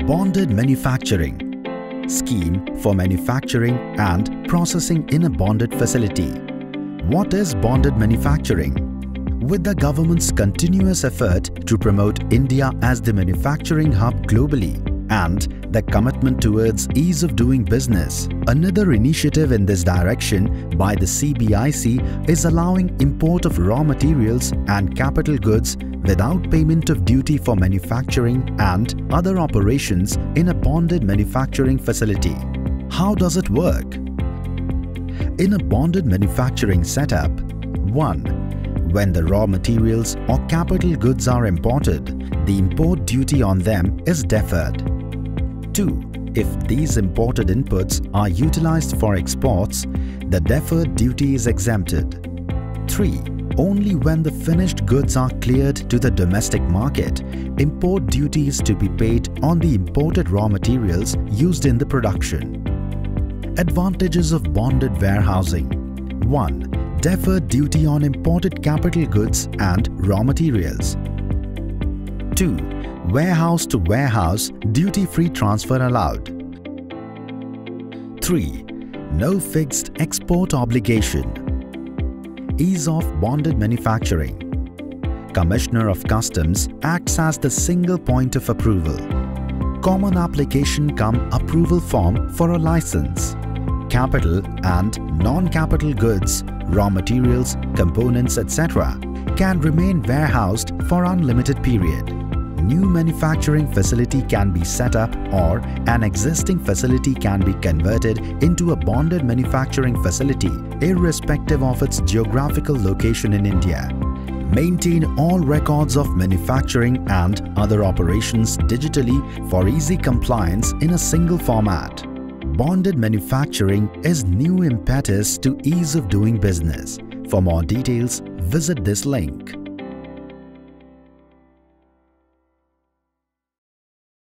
Bonded manufacturing scheme for manufacturing and processing in a bonded facility. What is bonded manufacturing? With the government's continuous effort to promote India as the manufacturing hub globally and the commitment towards ease of doing business, another initiative in this direction by the CBIC is allowing import of raw materials and capital goods without payment of duty for manufacturing and other operations in a bonded manufacturing facility. How does it work? In a bonded manufacturing setup, 1. When the raw materials or capital goods are imported, the import duty on them is deferred. 2. If these imported inputs are utilized for exports, the deferred duty is exempted. 3. Only when the finished goods are cleared to the domestic market, import duty is to be paid on the imported raw materials used in the production. Advantages of bonded warehousing. 1. Deferred duty on imported capital goods and raw materials. 2. Warehouse to warehouse duty-free transfer allowed. 3. No fixed export obligation. Ease of bonded manufacturing. Commissioner of Customs acts as the single point of approval. Common application cum approval form for a license. Capital and non-capital goods, raw materials, components, etc. can remain warehoused for unlimited period. New manufacturing facility can be set up or an existing facility can be converted into a bonded manufacturing facility irrespective of its geographical location in India. Maintain all records of manufacturing and other operations digitally for easy compliance in a single format. Bonded manufacturing is new impetus to ease of doing business. For more details, visit this link.